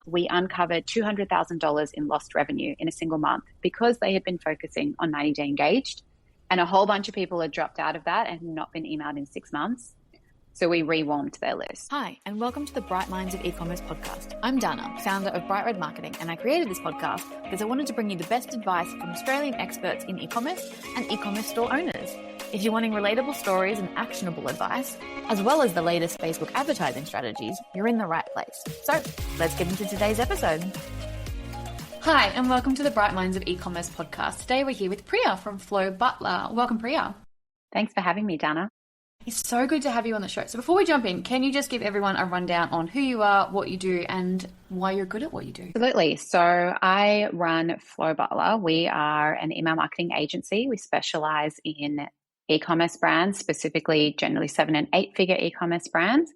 we uncovered $200,000 in lost revenue in a single month because they had been focusing on 90-day engaged. And a whole bunch of people had dropped out of that and had not been emailed in 6 months. So we rewarmed their list. Hi, and welcome to the Bright Minds of E-commerce podcast. I'm Dana, founder of Bright Red Marketing, and I created this podcast because I wanted to bring you the best advice from Australian experts in e-commerce and e-commerce store owners. If you're wanting relatable stories and actionable advice, as well as the latest Facebook advertising strategies, you're in the right place. So let's get into today's episode. Hi, and welcome to the Bright Minds of E-commerce podcast. Today we're here with Priya from Butler. Welcome, Priya. Thanks for having me, Dana. It's so good to have you on the show. So before we jump in, can you just give everyone a rundown on who you are, what you do, and why you're good at what you do? Absolutely. So I run Butler. We are an email marketing agency. We specialize in e-commerce brands, specifically generally 7- and 8-figure e-commerce brands.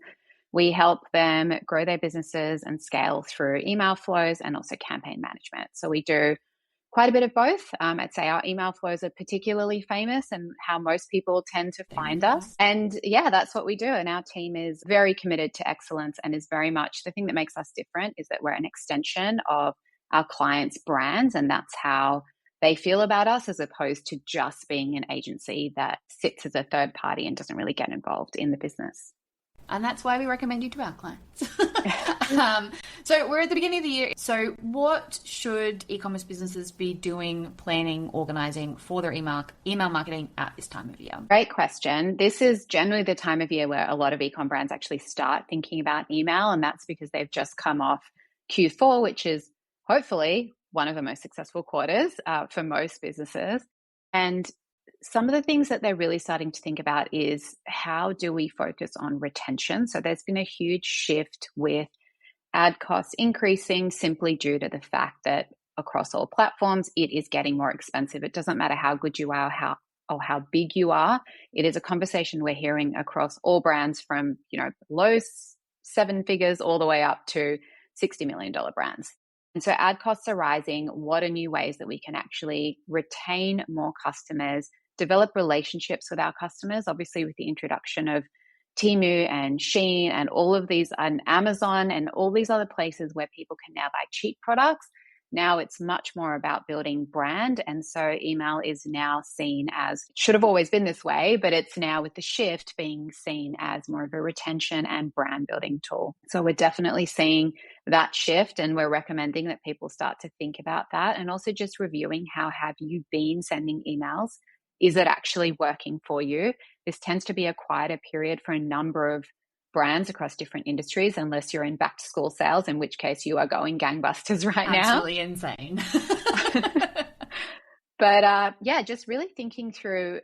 We help them grow their businesses and scale through email flows and also campaign management. So we do quite a bit of both. I'd say our email flows are particularly famous and how most people tend to find us. And yeah, that's what we do. And our team is very committed to excellence and is very much the thing that makes us different is that we're an extension of our clients' brands. And that's how they feel about us as opposed to just being an agency that sits as a third party and doesn't really get involved in the business. And that's why we recommend you to our clients. So we're at the beginning of the year. So what should e-commerce businesses be doing, planning, organizing for their email marketing at this time of year? Great question. This is generally the time of year where a lot of e-com brands actually start thinking about email. And that's because they've just come off Q4, which is hopefully one of the most successful quarters for most businesses. And some of the things that they're really starting to think about is how do we focus on retention? So there's been a huge shift with ad costs increasing simply due to the fact that across all platforms, it is getting more expensive. It doesn't matter how good you are or how big you are. It is a conversation we're hearing across all brands from, low 7 figures all the way up to $60 million brands. And so ad costs are rising. What are new ways that we can actually retain more customers, develop relationships with our customers, obviously with the introduction of Temu and Shein and all of these and Amazon and all these other places where people can now buy cheap products. Now it's much more about building brand. And so email is now seen as, it should have always been this way, but it's now with the shift being seen as more of a retention and brand building tool. So we're definitely seeing that shift and we're recommending that people start to think about that and also just reviewing how have you been sending emails? Is it actually working for you? This tends to be a quieter period for a number of brands across different industries, unless you're in back to school sales, in which case you are going gangbusters right now. Absolutely insane. But just really thinking through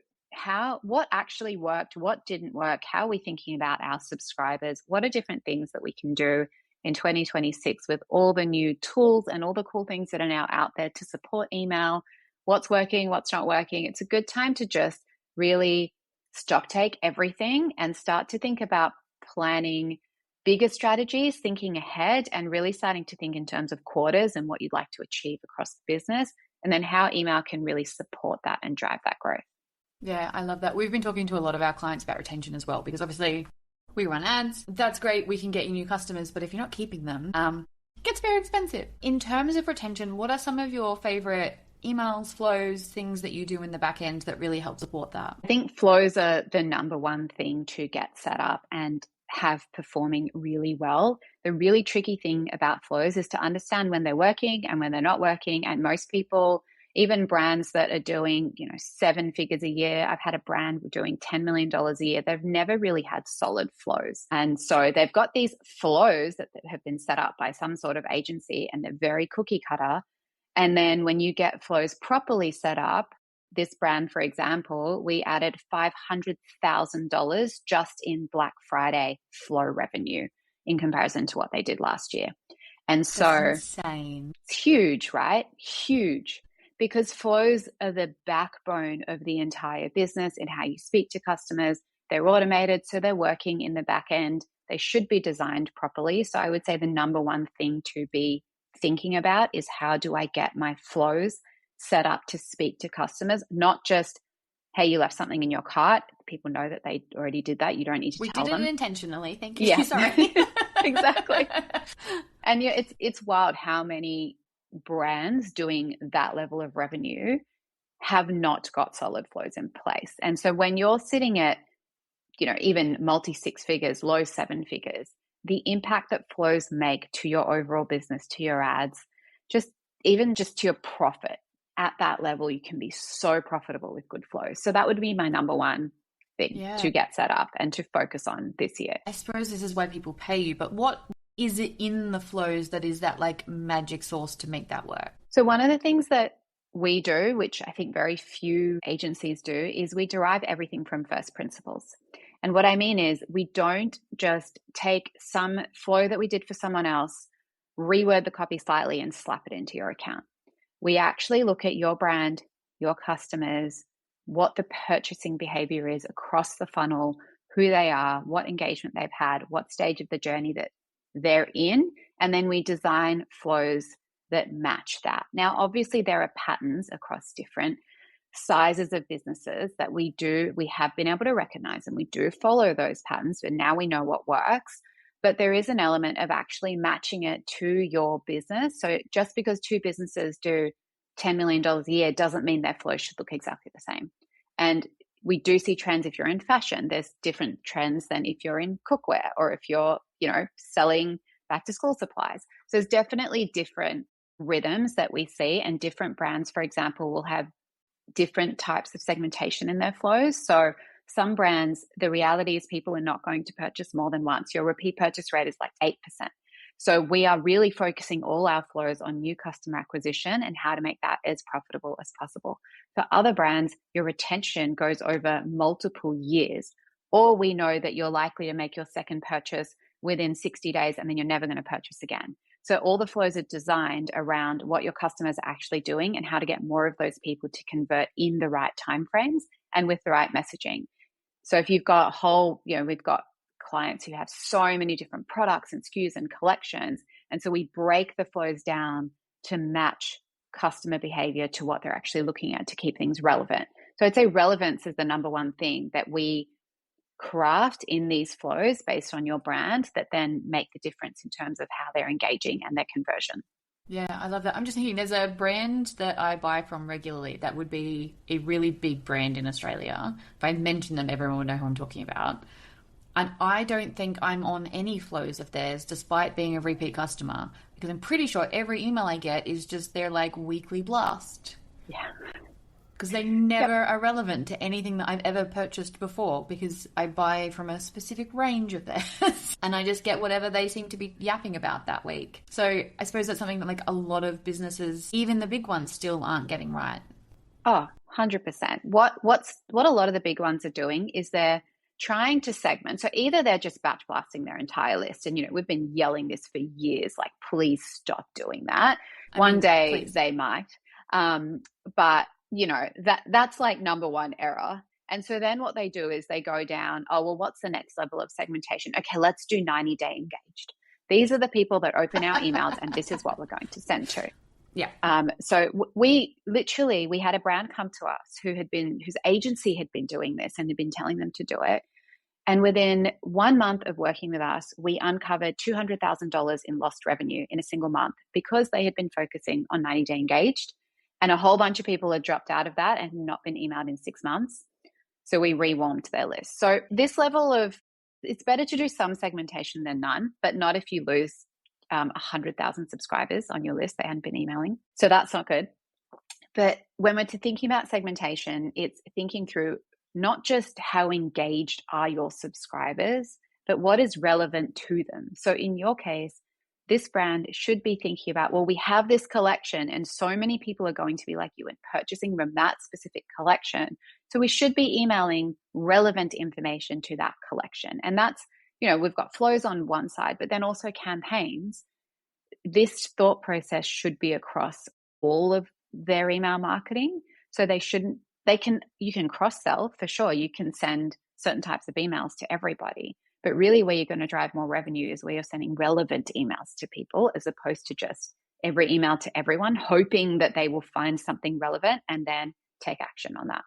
what actually worked, what didn't work, how are we thinking about our subscribers, what are different things that we can do in 2026 with all the new tools and all the cool things that are now out there to support email, what's working, what's not working. It's a good time to just really stock take everything and start to think about planning bigger strategies, thinking ahead and really starting to think in terms of quarters and what you'd like to achieve across the business, and then how email can really support that and drive that growth. Yeah, I love that. We've been talking to a lot of our clients about retention as well, because obviously we run ads. That's great. We can get you new customers, but if you're not keeping them, it gets very expensive. In terms of retention, what are some of your favorite emails, flows, things that you do in the back end that really help support that? I think flows are the number one thing to get set up and have performing really well. The really tricky thing about flows is to understand when they're working and when they're not working. And most people, even brands that are doing, 7 figures a year, I've had a brand doing $10 million a year. They've never really had solid flows. And so they've got these flows that have been set up by some sort of agency and they're very cookie cutter. And then when you get flows properly set up, this brand, for example, we added $500,000 just in Black Friday flow revenue in comparison to what they did last year. And so that's insane. It's huge, right? Huge. Because flows are the backbone of the entire business and how you speak to customers. They're automated, so they're working in the back end. They should be designed properly. So I would say the number one thing to be thinking about is how do I get my flows set up to speak to customers, not just, hey, you left something in your cart. People know that they already did that. You don't need to tell them. We did it intentionally. Thank you. Yeah. Sorry. Exactly. And yeah, it's wild how many brands doing that level of revenue have not got solid flows in place. And so when you're sitting at, even multi six figures, low seven figures, the impact that flows make to your overall business, to your ads, just to your profit at that level, you can be so profitable with good flows. So that would be my number one thing to get set up and to focus on this year. I suppose this is why people pay you, but what is it in the flows that is that like magic sauce to make that work? So one of the things that we do, which I think very few agencies do, is we derive everything from first principles. And what I mean is we don't just take some flow that we did for someone else, reword the copy slightly and slap it into your account. We actually look at your brand, your customers, what the purchasing behavior is across the funnel, who they are, what engagement they've had, what stage of the journey that they're in, and then we design flows that match that. Now, obviously, there are patterns across different sizes of businesses that we have been able to recognize, and we do follow those patterns, and now we know what works. But there is an element of actually matching it to your business. So just because two businesses do $10 million a year doesn't mean their flow should look exactly the same. And we do see trends. If you're in fashion, there's different trends than if you're in cookware or if you're, selling back to school supplies. So there's definitely different rhythms that we see, and different brands, for example, will have different types of segmentation in their flows. So some brands, the reality is people are not going to purchase more than once. Your repeat purchase rate is like 8%. So we are really focusing all our flows on new customer acquisition and how to make that as profitable as possible. For other brands, your retention goes over multiple years, or we know that you're likely to make your second purchase within 60 days and then you're never going to purchase again. So all the flows are designed around what your customers are actually doing and how to get more of those people to convert in the right timeframes and with the right messaging. So if you've got we've got clients who have so many different products and SKUs and collections. And so we break the flows down to match customer behavior to what they're actually looking at to keep things relevant. So I'd say relevance is the number one thing that we craft in these flows based on your brand that then make the difference in terms of how they're engaging and their conversion. Yeah, I love that. I'm just thinking there's a brand that I buy from regularly that would be a really big brand in Australia. If I mention them, everyone would know who I'm talking about. And I don't think I'm on any flows of theirs, despite being a repeat customer, because I'm pretty sure every email I get is just their like weekly blast. Yeah. Because they never are relevant to anything that I've ever purchased before, because I buy from a specific range of theirs and I just get whatever they seem to be yapping about that week. So I suppose that's something that like a lot of businesses, even the big ones, still aren't getting right. Oh, 100%. What a lot of the big ones are doing is they're trying to segment. So either they're just batch blasting their entire list, and we've been yelling this for years, like, please stop doing that. One day they might, but that's like number one error. And so then what they do is they go down, oh, well, what's the next level of segmentation? Okay, let's do 90-day engaged. These are the people that open our emails and this is what we're going to send to. Yeah. So we had a brand come to us whose agency had been doing this and had been telling them to do it. And within 1 month of working with us, we uncovered $200,000 in lost revenue in a single month because they had been focusing on 90-day engaged. And a whole bunch of people had dropped out of that and not been emailed in 6 months. So we rewarmed their list. So this level of, it's better to do some segmentation than none, but not if you lose 100,000 subscribers on your list that hadn't been emailing. So that's not good. But when we're thinking about segmentation, it's thinking through not just how engaged are your subscribers, but what is relevant to them. So in your case, this brand should be thinking about, well, we have this collection and so many people are going to be like you and purchasing from that specific collection. So we should be emailing relevant information to that collection. And that's, we've got flows on one side, but then also campaigns. This thought process should be across all of their email marketing. So you can cross-sell for sure. You can send certain types of emails to everybody. But really where you're going to drive more revenue is where you're sending relevant emails to people as opposed to just every email to everyone, hoping that they will find something relevant and then take action on that.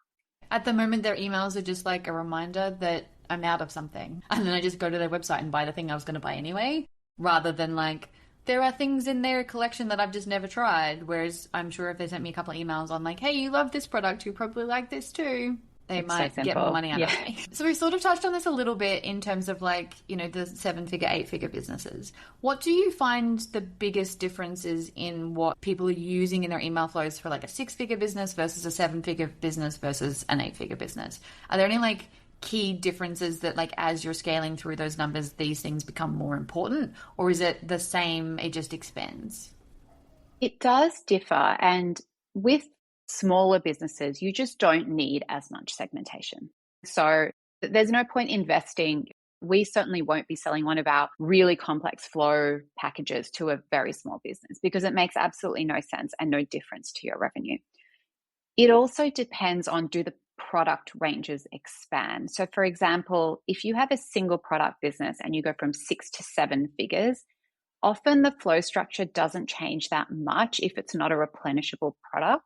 At the moment, their emails are just like a reminder that I'm out of something. And then I just go to their website and buy the thing I was going to buy anyway, rather than like there are things in their collection that I've just never tried. Whereas I'm sure if they sent me a couple of emails on like, hey, you love this product, you probably like this too, they might get more money out of me. So we sort of touched on this a little bit in terms of like, you know, the 7-figure, 8-figure businesses. What do you find the biggest differences in what people are using in their email flows for like a 6-figure business versus a 7-figure business versus an 8-figure business? Are there any like key differences that like as you're scaling through those numbers, these things become more important? Or is it the same, it just expands? It does differ. And with smaller businesses, you just don't need as much segmentation. So there's no point investing. We certainly won't be selling one of our really complex flow packages to a very small business because it makes absolutely no sense and no difference to your revenue. It also depends on, do the product ranges expand? So for example, if you have a single product business and you go from 6 to 7 figures, often the flow structure doesn't change that much if it's not a replenishable product.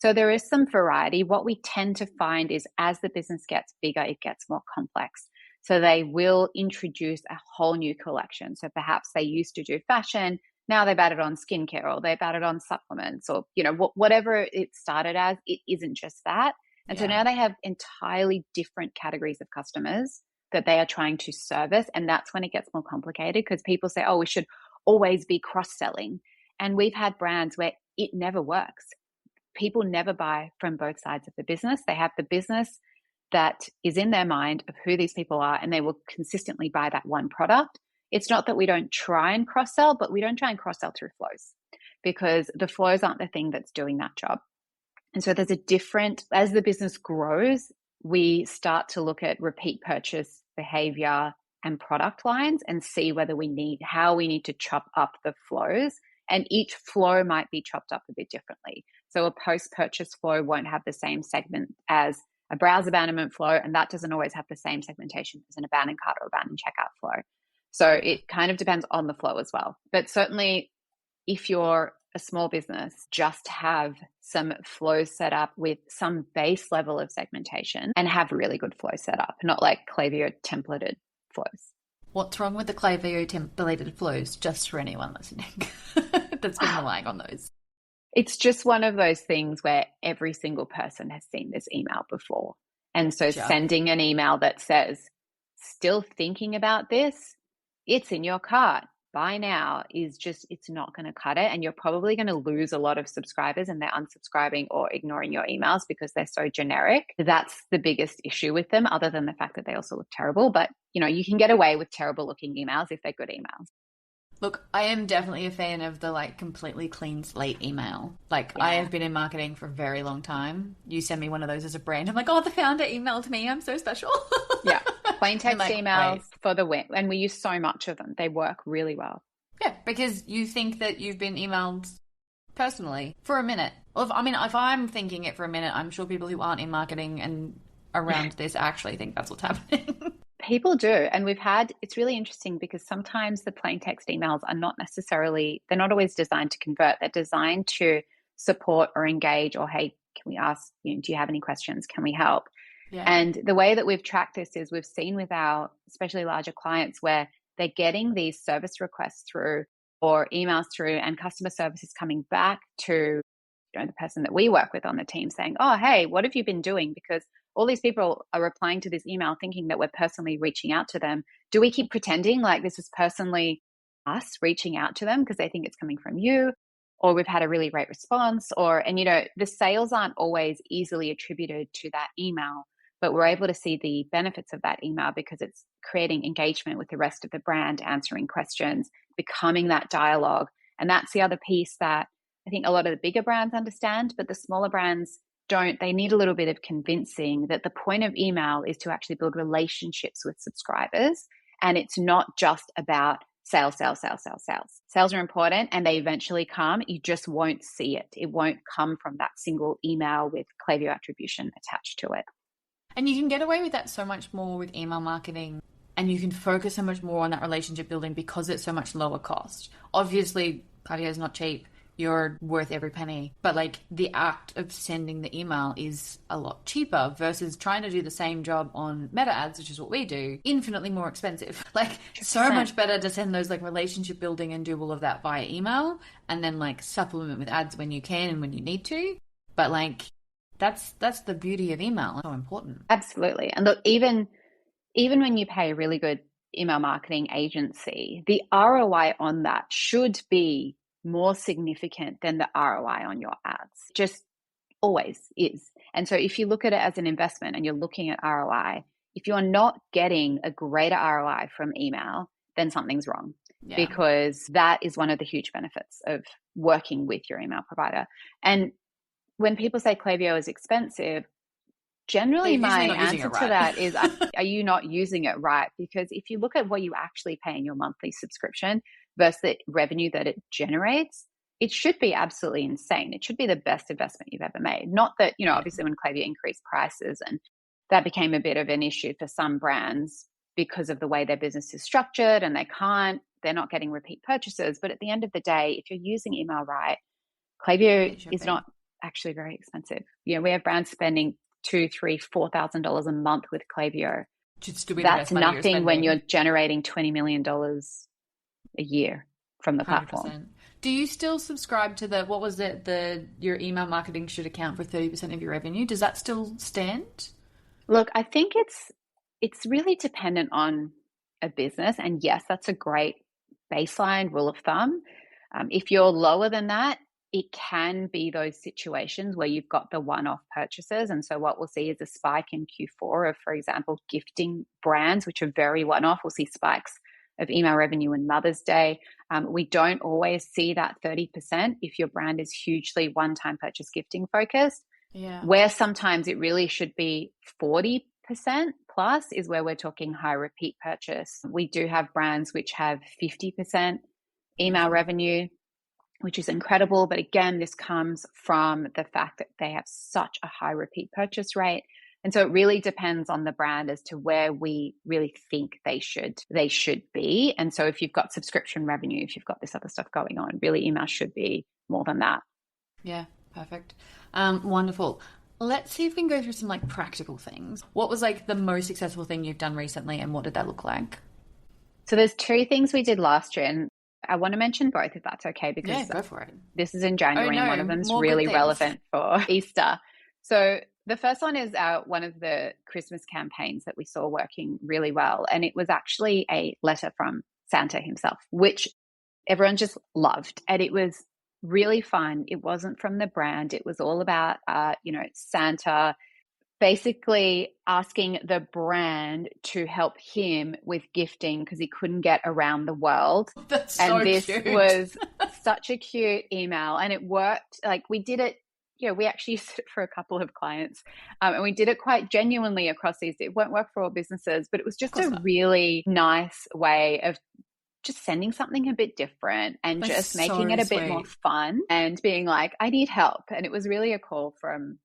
So there is some variety. What we tend to find is as the business gets bigger, it gets more complex. So they will introduce a whole new collection. So perhaps they used to do fashion, now they've added on skincare, or they've added on supplements, or, you know, whatever it started as, it isn't just that. And so now they have entirely different categories of customers that they are trying to service. And that's when it gets more complicated because people say, oh, we should always be cross-selling. And we've had brands where it never works. People never buy from both sides of the business. They have the business that is in their mind of who these people are, and they will consistently buy that one product. It's not that we don't try and cross-sell, but we don't try and cross-sell through flows because the flows aren't the thing that's doing that job. And so there's a different, as the business grows, we start to look at repeat purchase behavior and product lines and see whether how we need to chop up the flows. And each flow might be chopped up a bit differently. So a post-purchase flow won't have the same segment as a browse abandonment flow, and that doesn't always have the same segmentation as an abandoned cart or abandoned checkout flow. So it kind of depends on the flow as well. But certainly if you're a small business, just have some flows set up with some base level of segmentation and have really good flow set up, not like Klaviyo templated flows. What's wrong with the Klaviyo templated flows, just for anyone listening that's been relying on those? It's just one of those things where every single person has seen this email before. And so sending an email that says, still thinking about this, it's in your cart, buy now, is just, it's not going to cut it. And you're probably going to lose a lot of subscribers and they're unsubscribing or ignoring your emails because they're so generic. That's the biggest issue with them, other than the fact that they also look terrible. But, you know, you can get away with terrible looking emails if they're good emails. Look, I am definitely a fan of the like completely clean slate email. Like I have been in marketing for a very long time. You send me one of those as a brand, I'm like, oh, the founder emailed me. I'm so special. Yeah. Plain text emails for the win. And we use so much of them. They work really well. Yeah, because you think that you've been emailed personally for a minute. Well, if I'm thinking it for a minute, I'm sure people who aren't in marketing and around this actually think that's what's happening. People do. And it's really interesting because sometimes the plain text emails are they're not always designed to convert. They're designed to support or engage or, hey, can we ask, do you have any questions? Can we help? Yeah. And the way that we've tracked this is we've seen with our especially larger clients where they're getting these service requests through or emails through, and customer service is coming back to the person that we work with on the team saying, oh, hey, what have you been doing? Because all these people are replying to this email thinking that we're personally reaching out to them. Do we keep pretending like this is personally us reaching out to them because they think it's coming from you, or we've had a really great response, the sales aren't always easily attributed to that email, but we're able to see the benefits of that email because it's creating engagement with the rest of the brand, answering questions, becoming that dialogue. And that's the other piece that I think a lot of the bigger brands understand, but the smaller brands don't. They need a little bit of convincing that the point of email is to actually build relationships with subscribers. And it's not just about sales. Sales are important and they eventually come. You just won't see it. It won't come from that single email with Klaviyo attribution attached to it. And you can get away with that so much more with email marketing, and you can focus so much more on that relationship building because it's so much lower cost. Obviously, Klaviyo is not cheap. you're worth every penny. But like the act of sending the email is a lot cheaper versus trying to do the same job on meta ads, which is what we do, infinitely more expensive. Like so much better to send those like relationship building and do all of that via email and then like supplement with ads when you can and when you need to. But like that's the beauty of email. It's so important. Absolutely. And look, even when you pay a really good email marketing agency, the ROI on that should be more significant than the ROI on your ads. Just always is. And so if you look at it as an investment and you're looking at ROI, if you're not getting a greater ROI from email, then something's wrong. Yeah. Because that is one of the huge benefits of working with your email provider. And when people say Klaviyo is expensive, generally my answer to that is, are you not using it right? Because if you look at what you actually pay in your monthly subscription versus the revenue that it generates, it should be absolutely insane. It should be the best investment you've ever made. Not that, obviously when Klaviyo increased prices and that became a bit of an issue for some brands because of the way their business is structured and they're not getting repeat purchases. But at the end of the day, if you're using email right, Klaviyo is not actually very expensive. We have brands spending $2,000, $3,000, $4,000 a month with Klaviyo. That's nothing when you're generating $20 million a year from the 100%. Platform. Do you still subscribe to what was it? Your email marketing should account for 30% of your revenue. Does that still stand? Look, I think it's really dependent on a business. And yes, that's a great baseline rule of thumb. If you're lower than that, it can be those situations where you've got the one-off purchases. And so what we'll see is a spike in Q4 of, for example, gifting brands, which are very one-off. We'll see spikes of email revenue in Mother's Day. We don't always see that 30% if your brand is hugely one-time purchase gifting focused. Yeah. Where sometimes it really should be 40% plus is where we're talking high repeat purchase. We do have brands which have 50% email revenue, which is incredible. But again, this comes from the fact that they have such a high repeat purchase rate. And so it really depends on the brand as to where we really think they should be. And so if you've got subscription revenue, if you've got this other stuff going on, really email should be more than that. Yeah, perfect. Wonderful. Let's see if we can go through some like practical things. What was like the most successful thing you've done recently and what did that look like? So there's two things we did last year, and I want to mention both if that's okay, because go for it. This is in January and one of them is really relevant for Easter. So the first one is one of the Christmas campaigns that we saw working really well. And it was actually a letter from Santa himself, which everyone just loved. And it was really fun. It wasn't from the brand. It was all about, Santa basically asking the brand to help him with gifting because he couldn't get around the world. That's so this cute. Was such a cute email, and it worked. Like we did it, we actually used it for a couple of clients, and we did it quite genuinely across these. It won't work for all businesses, but it was just a really nice way of just sending something a bit different and just making it a bit more fun and being like, I need help. And it was really a call from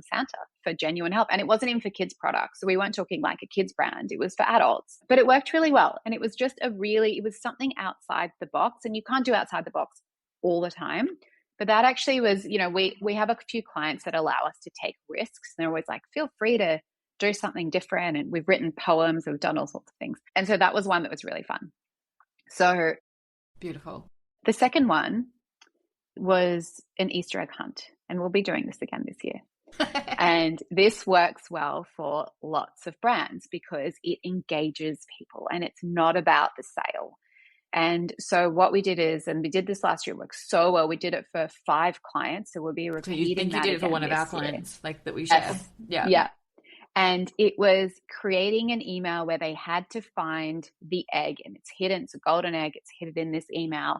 Santa for genuine help. And it wasn't even for kids products. So we weren't talking like a kids brand. It was for adults, but it worked really well. And it was just it was something outside the box, and you can't do outside the box all the time. But that actually was, we have a few clients that allow us to take risks. And they're always like, feel free to do something different. And we've written poems, we've done all sorts of things. And so that was one that was really fun. So beautiful. The second one was an Easter egg hunt, and we'll be doing this again this year. And this works well for lots of brands because it engages people and it's not about the sale. And so what we did is, and we did this last year, it worked so well. We did it for 5 clients. So we'll be repeating that. So you think you did it for one of our clients, like that we share? Yes. Yeah. And it was creating an email where they had to find the egg, and it's hidden. It's a golden egg. It's hidden in this email.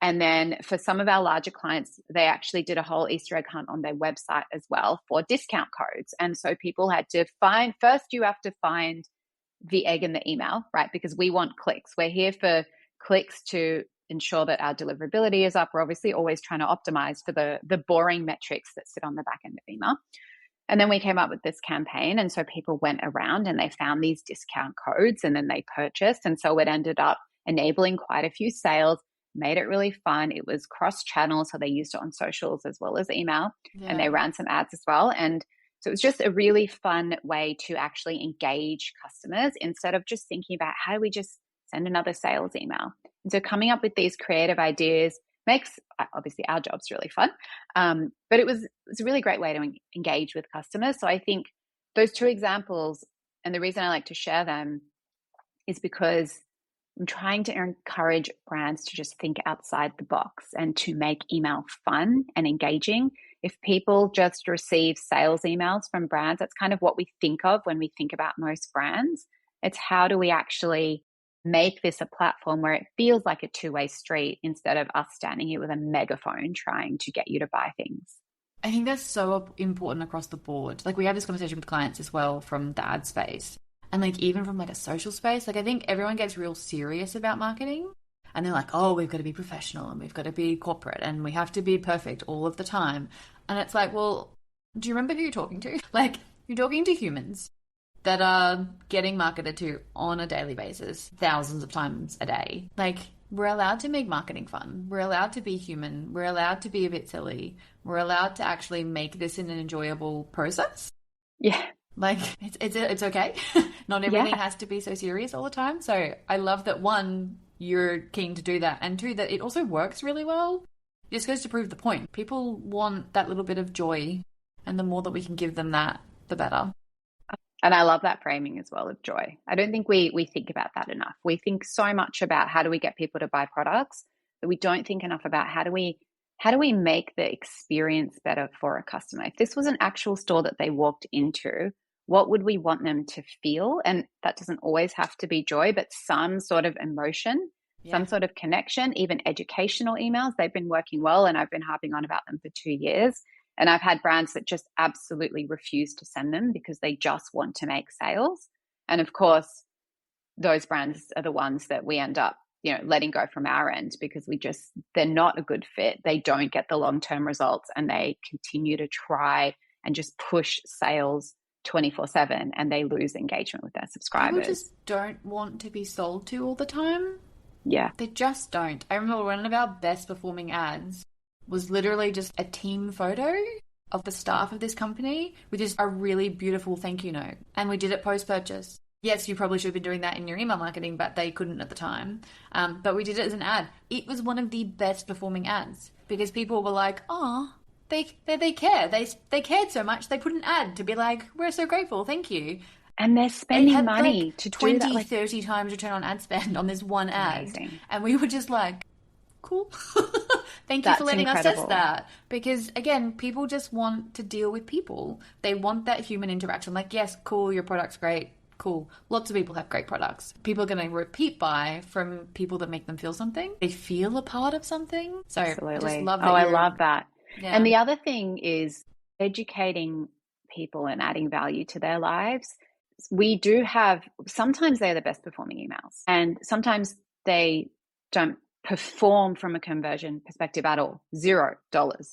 And then for some of our larger clients, they actually did a whole Easter egg hunt on their website as well for discount codes. And so people had to first you have to find the egg in the email, right? Because we want clicks. We're here for clicks to ensure that our deliverability is up. We're obviously always trying to optimize for the boring metrics that sit on the back end of email. And then we came up with this campaign. And so people went around and they found these discount codes and then they purchased. And so it ended up enabling quite a few sales. made it really fun. It was cross-channel, so they used it on socials as well as email, and they ran some ads as well. And so it was just a really fun way to actually engage customers instead of just thinking about how do we just send another sales email. And so coming up with these creative ideas makes obviously our jobs really fun, but it was a really great way to engage with customers. So I think those two examples, and the reason I like to share them is because I'm trying to encourage brands to just think outside the box and to make email fun and engaging. If people just receive sales emails from brands, that's kind of what we think of when we think about most brands. It's how do we actually make this a platform where it feels like a two-way street instead of us standing here with a megaphone trying to get you to buy things. I think that's so important across the board. Like, we have this conversation with clients as well from the ad space. And like, even from like a social space, like I think everyone gets real serious about marketing and they're like, oh, we've got to be professional and we've got to be corporate and we have to be perfect all of the time. And it's like, well, do you remember who you're talking to? Like, you're talking to humans that are getting marketed to on a daily basis, thousands of times a day. Like, we're allowed to make marketing fun. We're allowed to be human. We're allowed to be a bit silly. We're allowed to actually make this an enjoyable process. Yeah. Like, it's okay. Not everything has to be so serious all the time. So I love that, one, you're keen to do that, and two, that it also works really well. It just goes to prove the point. People want that little bit of joy, and the more that we can give them that, the better. And I love that framing as well of joy. I don't think we think about that enough. We think so much about how do we get people to buy products, but we don't think enough about how do we make the experience better for a customer. If this was an actual store that they walked into, what would we want them to feel? And that doesn't always have to be joy, but some sort of emotion, some sort of connection, even educational emails. They've been working well, and I've been harping on about them for 2 years. And I've had brands that just absolutely refuse to send them because they just want to make sales. And of course, those brands are the ones that we end up, letting go from our end because they're not a good fit. They don't get the long-term results, and they continue to try and just push sales 24/7, and they lose engagement with their subscribers. People just don't want to be sold to all the time. Yeah. They just don't. I remember one of our best performing ads was literally just a team photo of the staff of this company with just a really beautiful thank you note. And we did it post-purchase. Yes, you probably should have been doing that in your email marketing, but they couldn't at the time. But we did it as an ad. It was one of the best performing ads because people were like, oh, they care. They cared so much. They put an ad to be like, we're so grateful. Thank you. And they're spending money to 20, do that, 30 times return on ad spend on this one ad. Amazing. And we were just like, cool. Thank you for letting us test that. Because again, people just want to deal with people. They want that human interaction. Like, yes, cool, your product's great. Cool. Lots of people have great products. People are going to repeat buy from people that make them feel something. They feel a part of something. So absolutely. I just love that. I love that. Yeah. And the other thing is educating people and adding value to their lives. We do have, sometimes they're the best performing emails, and sometimes they don't perform from a conversion perspective at all, $0.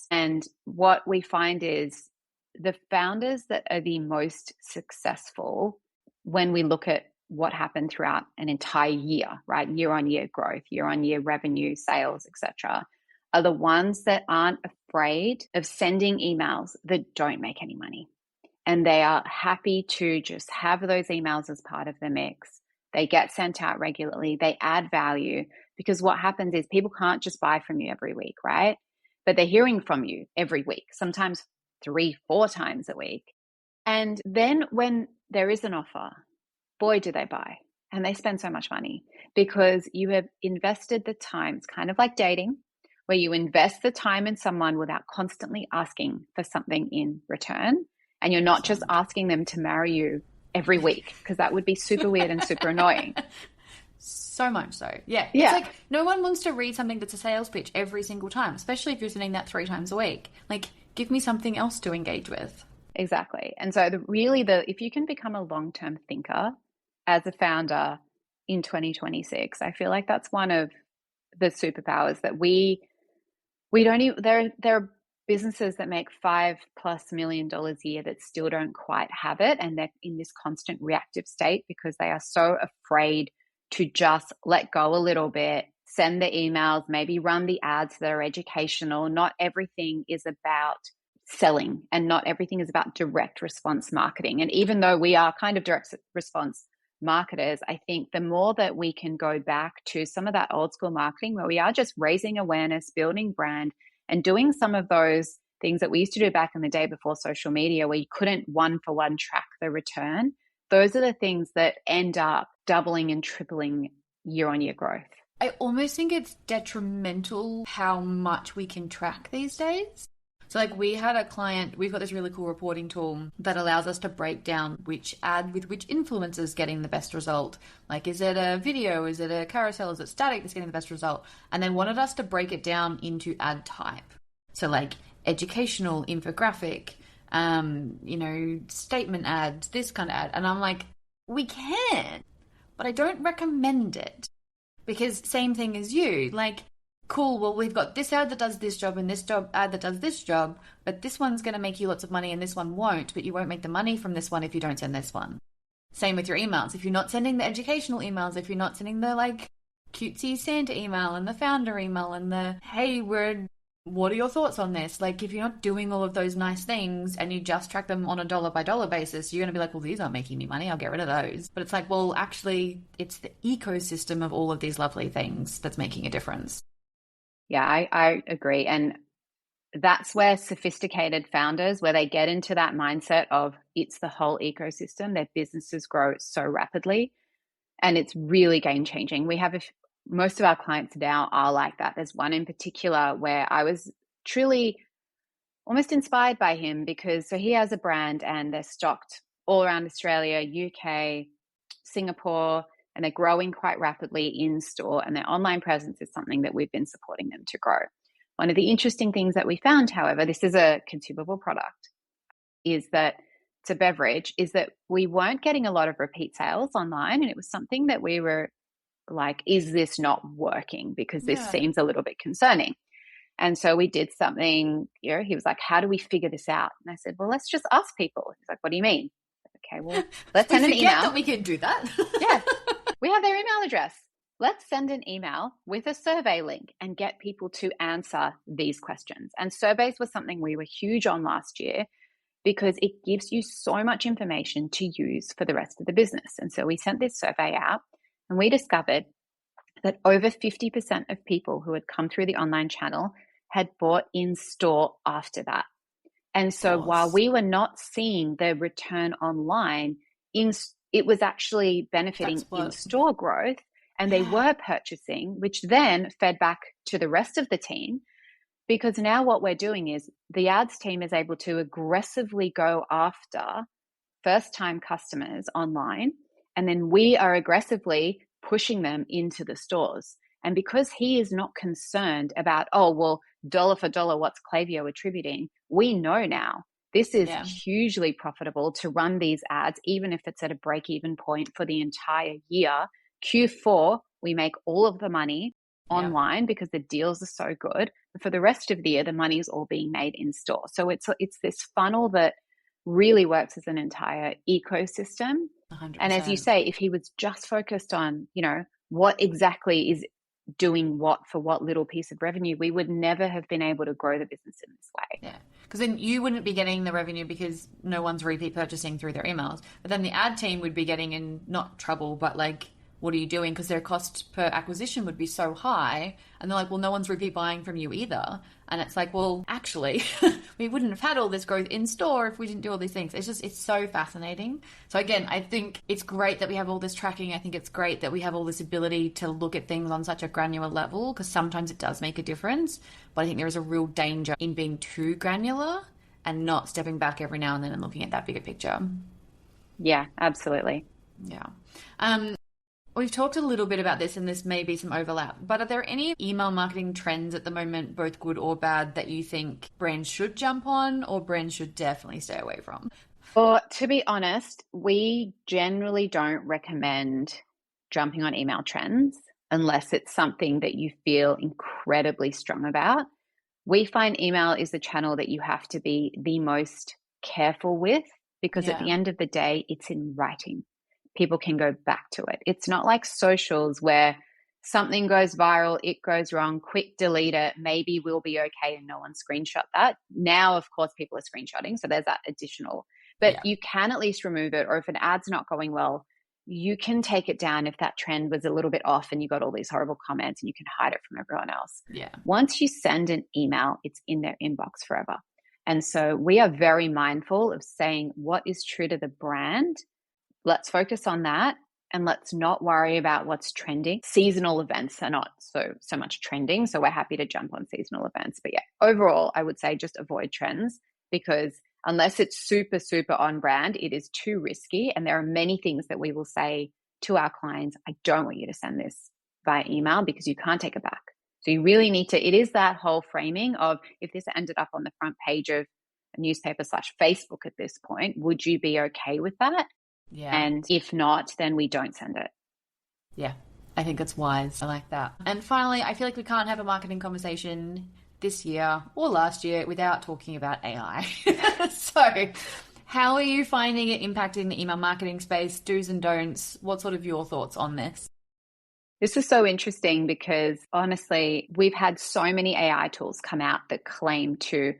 And what we find is the founders that are the most successful, when we look at what happened throughout an entire year, right? Year on year growth, year on year revenue, sales, etc., are the ones that aren't afraid of sending emails that don't make any money. And they are happy to just have those emails as part of the mix. They get sent out regularly. They add value, because what happens is people can't just buy from you every week, right? But they're hearing from you every week, sometimes 3-4 times a week. And then when there is an offer, boy, do they buy. And they spend so much money because you have invested the time. It's kind of like dating, where you invest the time in someone without constantly asking for something in return. And you're not just asking them to marry you every week, because that would be super weird and super annoying. So much so. Yeah. It's like no one wants to read something that's a sales pitch every single time, especially if you're sending that 3 times a week. Like, give me something else to engage with. Exactly. And so if you can become a long-term thinker as a founder in 2026, I feel like that's one of the superpowers that we don't even, there are businesses that make $5+ million a year that still don't quite have it. And they're in this constant reactive state because they are so afraid to just let go a little bit, send the emails, maybe run the ads that are educational. Not everything is about selling, and not everything is about direct response marketing. And even though we are kind of direct response marketers, I think the more that we can go back to some of that old school marketing where we are just raising awareness, building brand, and doing some of those things that we used to do back in the day before social media, where you couldn't one for one track the return, those are the things that end up doubling and tripling year on year growth. I almost think it's detrimental how much we can track these days. So like we had a client, we've got this really cool reporting tool that allows us to break down which ad with which influencer is getting the best result. Like, is it a video? Is it a carousel? Is it static that's getting the best result? And they wanted us to break it down into ad type. So like educational, infographic, statement ads, this kind of ad. And I'm like, we can, but I don't recommend it. Because same thing as you, like, cool, well, we've got this ad that does this job and this ad that does this job, but this one's going to make you lots of money and this one won't, but you won't make the money from this one if you don't send this one. Same with your emails. If you're not sending the educational emails, if you're not sending the, like, cutesy Santa email and the founder email and the, hey, what are your thoughts on this? Like, if you're not doing all of those nice things and you just track them on a dollar by dollar basis, you're going to be like, well, these aren't making me money. I'll get rid of those. But it's like, well, actually, it's the ecosystem of all of these lovely things that's making a difference. Yeah, I agree. And that's where sophisticated founders, where they get into that mindset of it's the whole ecosystem, their businesses grow so rapidly. And it's really game changing. We have most of our clients now are like that. There's one in particular where I was truly almost inspired by him because he has a brand and they're stocked all around Australia, UK, Singapore, and they're growing quite rapidly in store, and their online presence is something that we've been supporting them to grow. One of the interesting things that we found, however, this is a consumable product, is that it's a beverage, is that we weren't getting a lot of repeat sales online. And it was something that we were like, is this not working? Because this seems a little bit concerning. And so we did something, he was like, how do we figure this out? And I said, well, let's just ask people. He's like, what do you mean? Okay, well, let's send an email. That we could do that. Yeah, we have their email address. Let's send an email with a survey link and get people to answer these questions. And surveys was something we were huge on last year because it gives you so much information to use for the rest of the business. And so we sent this survey out and we discovered that over 50% of people who had come through the online channel had bought in store after that. And so while we were not seeing the return online, it was actually benefiting in-store growth, and they were purchasing, which then fed back to the rest of the team, because now what we're doing is the ads team is able to aggressively go after first-time customers online, and then we are aggressively pushing them into the stores. And because he is not concerned about, oh, well, dollar for dollar, what's Klaviyo attributing? We know now this is hugely profitable to run these ads, even if it's at a break-even point for the entire year. Q4, we make all of the money online because the deals are so good. But for the rest of the year, the money is all being made in store. So it's this funnel that really works as an entire ecosystem. 100%. And as you say, if he was just focused on, what exactly is doing what for what little piece of revenue, we would never have been able to grow the business in this way. Yeah, because then you wouldn't be getting the revenue because no one's repeat purchasing through their emails. But then the ad team would be getting in, not trouble, but like, what are you doing? Because their cost per acquisition would be so high. And they're like, well, no one's repeat buying from you either. And it's like, well, actually, we wouldn't have had all this growth in store if we didn't do all these things. It's so fascinating. So again, I think it's great that we have all this tracking. I think it's great that we have all this ability to look at things on such a granular level, because sometimes it does make a difference. But I think there is a real danger in being too granular and not stepping back every now and then and looking at that bigger picture. Yeah, absolutely. Yeah. We've talked a little bit about this, and this may be some overlap, but are there any email marketing trends at the moment, both good or bad, that you think brands should jump on or brands should definitely stay away from? Well, to be honest, we generally don't recommend jumping on email trends unless it's something that you feel incredibly strong about. We find email is the channel that you have to be the most careful with, because at the end of the day, it's in writing. People can go back to it. It's not like socials where something goes viral, it goes wrong, quick delete it, maybe we'll be okay and no one screenshot that. Now, of course, people are screenshotting, so there's that additional, but you can at least remove it, or if an ad's not going well, you can take it down if that trend was a little bit off and you got all these horrible comments and you can hide it from everyone else. Yeah. Once you send an email, it's in their inbox forever. And so we are very mindful of saying what is true to the brand. Let's focus on that. And let's not worry about what's trending. Seasonal events are not so much trending. So we're happy to jump on seasonal events. But yeah, overall, I would say just avoid trends, because unless it's super, super on brand, it is too risky. And there are many things that we will say to our clients, I don't want you to send this via email because you can't take it back. So you really need to, it is that whole framing of, if this ended up on the front page of a newspaper / Facebook at this point, would you be okay with that? Yeah. And if not, then we don't send it. Yeah, I think it's wise. I like that. And finally, I feel like we can't have a marketing conversation this year or last year without talking about AI. So how are you finding it impacting the email marketing space? Do's and don'ts? What sort of your thoughts on this? This is so interesting because honestly, we've had so many AI tools come out that claim to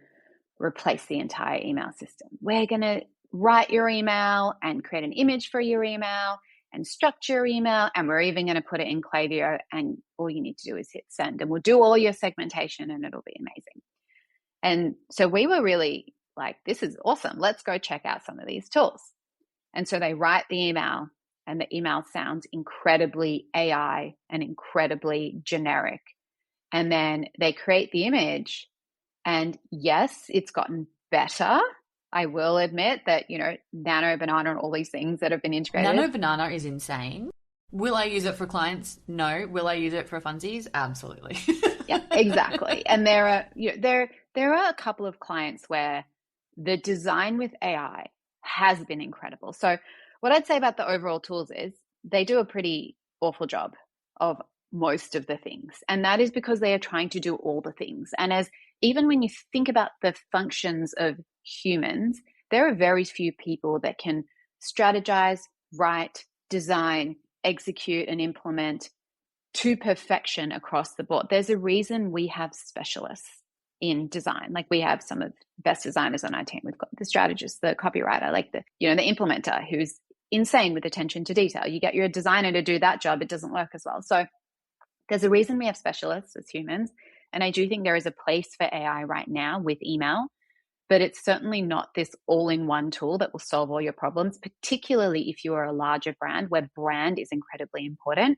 replace the entire email system. We're going to write your email and create an image for your email and structure your email, and we're even going to put it in Klaviyo, and all you need to do is hit send and we'll do all your segmentation and it'll be amazing. And so we were really like, this is awesome. Let's go check out some of these tools. And so they write the email and the email sounds incredibly AI and incredibly generic. And then they create the image, and yes, it's gotten better. I will admit that, Nano Banana and all these things that have been integrated. Nano Banana is insane. Will I use it for clients? No. Will I use it for funsies? Absolutely. Yeah, exactly. And there are a couple of clients where the design with AI has been incredible. So what I'd say about the overall tools is they do a pretty awful job of most of the things. And that is because they are trying to do all the things. And even when you think about the functions of humans, there are very few people that can strategize, write, design, execute, and implement to perfection across the board. There's a reason we have specialists in design. Like, we have some of the best designers on our team. We've got the strategist, the copywriter, like the implementer who's insane with attention to detail. You get your designer to do that job, it doesn't work as well. So there's a reason we have specialists as humans. And I do think there is a place for AI right now with email, but it's certainly not this all-in-one tool that will solve all your problems, particularly if you are a larger brand where brand is incredibly important.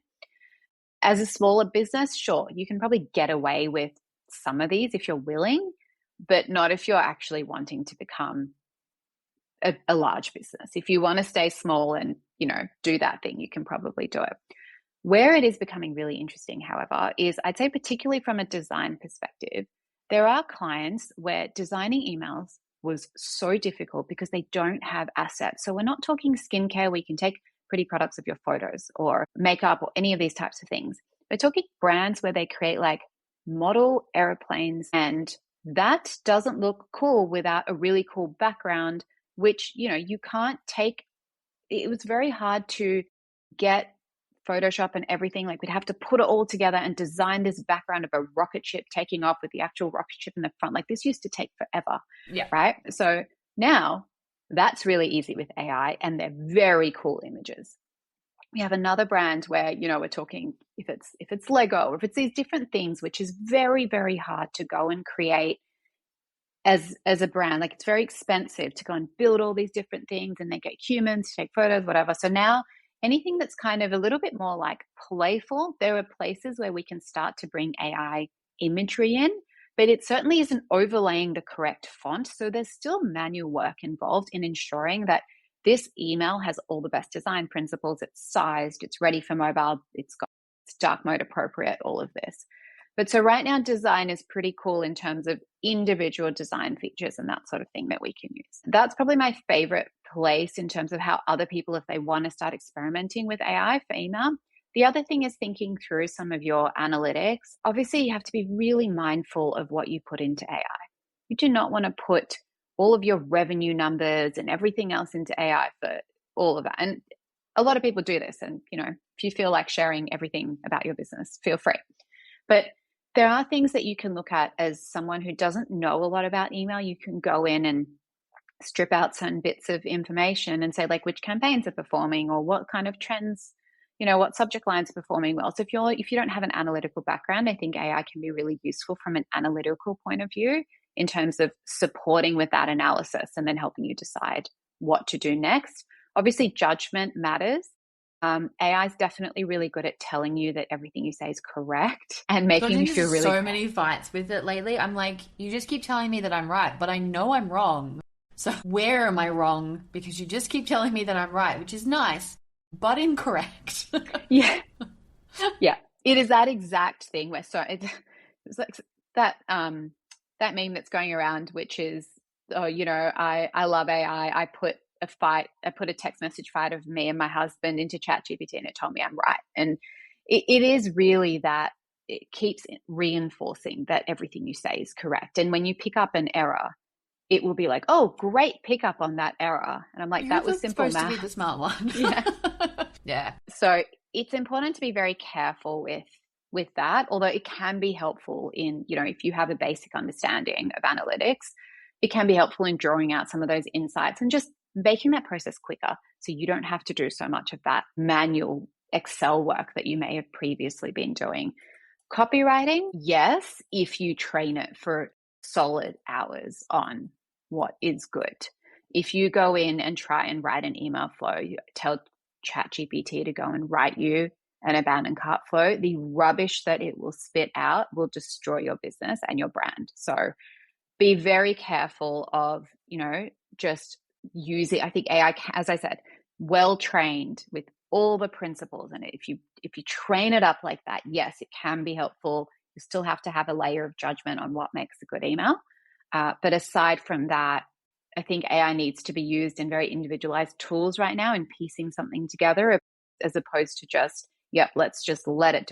As a smaller business, sure, you can probably get away with some of these if you're willing, but not if you're actually wanting to become a large business. If you want to stay small and, do that thing, you can probably do it. Where it is becoming really interesting, however, is I'd say particularly from a design perspective, there are clients where designing emails was so difficult because they don't have assets. So we're not talking skincare where you can take pretty products of your photos or makeup or any of these types of things. We're talking brands where they create like model airplanes, and that doesn't look cool without a really cool background, which, you can't take. It was very hard to get Photoshop and everything. Like, we'd have to put it all together and design this background of a rocket ship taking off with the actual rocket ship in the front. Like, this used to take forever. Yeah. Right. So now that's really easy with AI, and they're very cool images. We have another brand where, we're talking if it's Lego or if it's these different things, which is very, very hard to go and create as a brand. Like, it's very expensive to go and build all these different things and then get humans to take photos, whatever. So now anything that's kind of a little bit more like playful, there are places where we can start to bring AI imagery in, but it certainly isn't overlaying the correct font. So there's still manual work involved in ensuring that this email has all the best design principles. It's sized, it's ready for mobile, it's dark mode appropriate, all of this. But so right now, design is pretty cool in terms of individual design features and that sort of thing that we can use. That's probably my favorite place in terms of how other people, if they want to start experimenting with AI for email. The other thing is thinking through some of your analytics. Obviously, you have to be really mindful of what you put into AI. You do not want to put all of your revenue numbers and everything else into AI for all of that. And a lot of people do this. And, if If you feel like sharing everything about your business, feel free. But there are things that you can look at as someone who doesn't know a lot about email. You can go in and strip out certain bits of information and say, like, which campaigns are performing, or what kind of trends, what subject lines are performing well. So if you don't have an analytical background, I think AI can be really useful from an analytical point of view in terms of supporting with that analysis and then helping you decide what to do next. Obviously, judgment matters. AI is definitely really good at telling you that everything you say is correct and making you feel really so many fights with it lately. I'm like, you just keep telling me that I'm right, but I know I'm wrong. So where am I wrong? Because you just keep telling me that I'm right, which is nice, but incorrect. Yeah. Yeah. It is that exact thing where it's like that that meme that's going around, which is, oh, I love AI. I put a text message fight of me and my husband into ChatGPT and it told me I'm right. And it is really that it keeps reinforcing that everything you say is correct. And when you pick up an error, it will be like, oh, great pickup on that error. And I'm like, that was simple math. Supposed to be the smart one. Yeah. Yeah. So it's important to be very careful with that, although it can be helpful in, if you have a basic understanding of analytics, it can be helpful in drawing out some of those insights and just making that process quicker so you don't have to do so much of that manual Excel work that you may have previously been doing. Copywriting, yes, if you train it for solid hours on what is good. If you go in and try and write an email flow, you tell ChatGPT to go and write you an abandoned cart flow, the rubbish that it will spit out will destroy your business and your brand. So be very careful of, just use it. I think AI, as I said, well trained with all the principles in it. If you train it up like that, yes, it can be helpful. You still have to have a layer of judgment on what makes a good email. But aside from that, I think AI needs to be used in very individualized tools right now in piecing something together, as opposed to just, let's just let it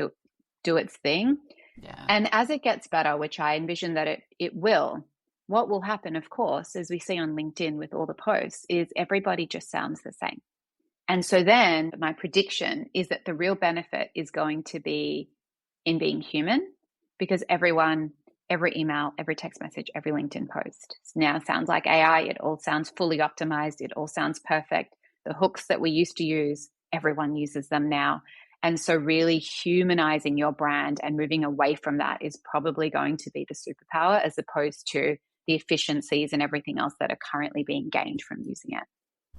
do its thing. Yeah. And as it gets better, which I envision that it will, what will happen, of course, as we see on LinkedIn with all the posts, is everybody just sounds the same. And so then my prediction is that the real benefit is going to be in being human, because every email, every text message, every LinkedIn post now sounds like AI. It all sounds fully optimized. It all sounds perfect. The hooks that we used to use, everyone uses them now. And so really humanizing your brand and moving away from that is probably going to be the superpower, as opposed to the efficiencies and everything else that are currently being gained from using it.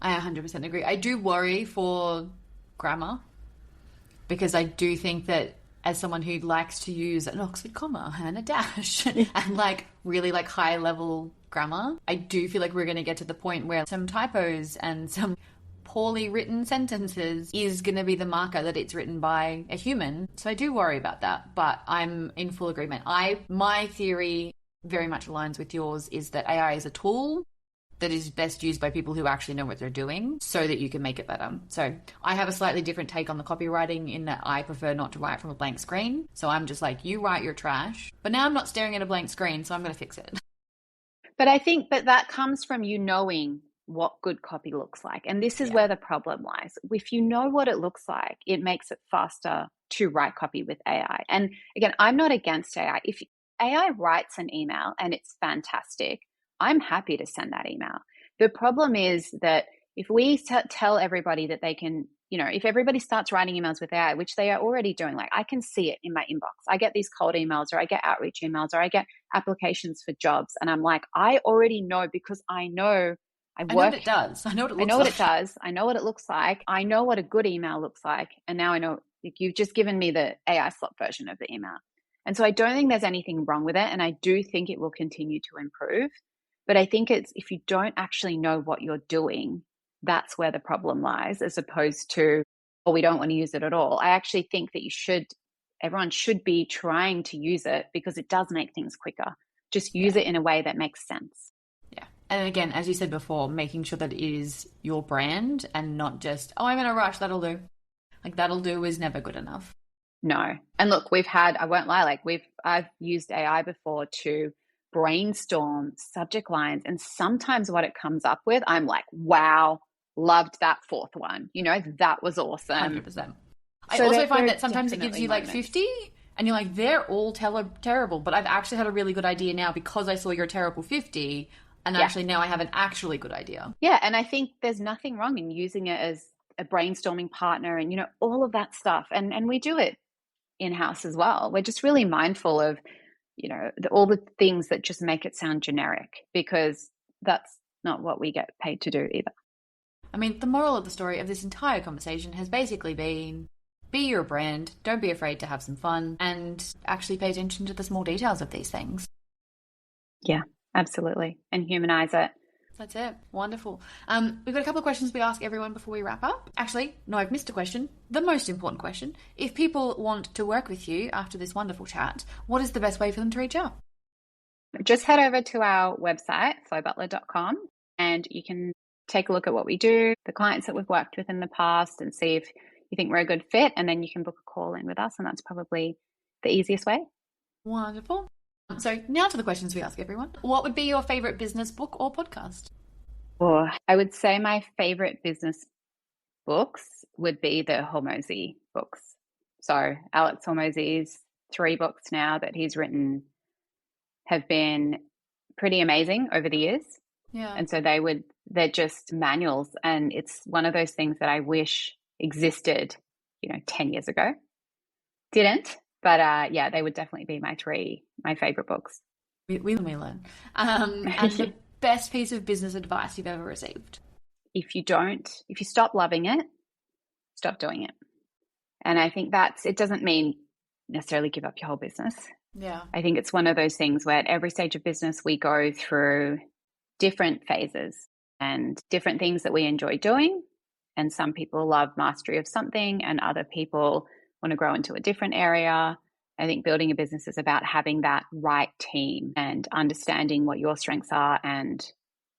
I 100% agree. I do worry for grammar, because I do think that as someone who likes to use an Oxford comma and a dash and really high level grammar, I do feel like we're going to get to the point where some typos and some poorly written sentences is going to be the marker that it's written by a human. So I do worry about that, but I'm in full agreement. My theory very much aligns with yours, is that AI is a tool that is best used by people who actually know what they're doing so that you can make it better. So I have a slightly different take on the copywriting, in that I prefer not to write from a blank screen. So I'm just like, you write your trash, but now I'm not staring at a blank screen, so I'm going to fix it. But I think that comes from you knowing what good copy looks like. And this is where the problem lies. If you know what it looks like, it makes it faster to write copy with AI. And again, I'm not against AI. If AI writes an email and it's fantastic, I'm happy to send that email. The problem is that if we tell everybody that they can, if everybody starts writing emails with AI, which they are already doing, like I can see it in my inbox. I get these cold emails, or I get outreach emails, or I get applications for jobs. And I'm like, I already know, because I know I know what it does. I know what it looks like. I know what it does. I know what it looks like. I know what a good email looks like. And now I know, you've just given me the AI slot version of the email. And so I don't think there's anything wrong with it. And I do think it will continue to improve. But I think it's, if you don't actually know what you're doing, that's where the problem lies, as opposed to, oh, we don't want to use it at all. I actually think that everyone should be trying to use it, because it does make things quicker. Just use it in a way that makes sense. Yeah. And again, as you said before, making sure that it is your brand and not just, oh, I'm in a rush, that'll do. That'll do is never good enough. No. And look, I won't lie, I've used AI before to brainstorm subject lines, and sometimes what it comes up with, I'm like, wow, loved that fourth one. That was awesome. 100%. I So also find that sometimes it gives definitely you like moments. 50 and you're like, they're all terrible, but I've actually had a really good idea now because I saw your terrible 50, and Yeah. actually now I have an actually good idea. Yeah, and I think there's nothing wrong in using it as a brainstorming partner and, all of that stuff. And we do it in-house as well. We're just really mindful of, all the things that just make it sound generic, because that's not what we get paid to do either. I mean, the moral of the story of this entire conversation has basically been be your brand, don't be afraid to have some fun, and actually pay attention to the small details of these things. Yeah, absolutely. And humanize it. That's it. Wonderful. We've got a couple of questions we ask everyone before we wrap up. Actually, no, I've missed a question. The most important question. If people want to work with you after this wonderful chat, what is the best way for them to reach out? Just head over to our website, flowbutler.com, and you can take a look at what we do, the clients that we've worked with in the past, and see if you think we're a good fit, and then you can book a call in with us, and that's probably the easiest way. Wonderful. So now to the questions we ask everyone. What would be your favorite business book or podcast? I would say my favorite business books would be the Hormozy books. So Alex Hormozy's 3 books now that he's written have been pretty amazing over the years. Yeah. And so they're just manuals. And it's one of those things that I wish existed, 10 years ago. Didn't, but yeah, they would definitely be my favorite books. We learn. And the best piece of business advice you've ever received? If you stop loving it, stop doing it. And I think it doesn't mean necessarily give up your whole business. Yeah. I think it's one of those things where at every stage of business, we go through different phases and different things that we enjoy doing. And some people love mastery of something and other people want to grow into a different area. I think building a business is about having that right team and understanding what your strengths are and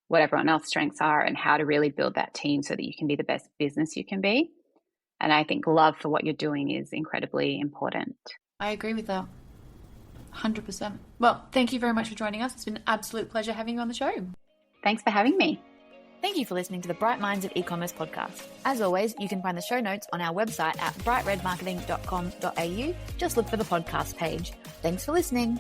what everyone else's strengths are, and how to really build that team so that you can be the best business you can be. And I think love for what you're doing is incredibly important. I agree with that. 100%. Well, thank you very much for joining us. It's been an absolute pleasure having you on the show. Thanks for having me. Thank you for listening to the Bright Minds of E-commerce podcast. As always, you can find the show notes on our website at brightredmarketing.com.au. Just look for the podcast page. Thanks for listening.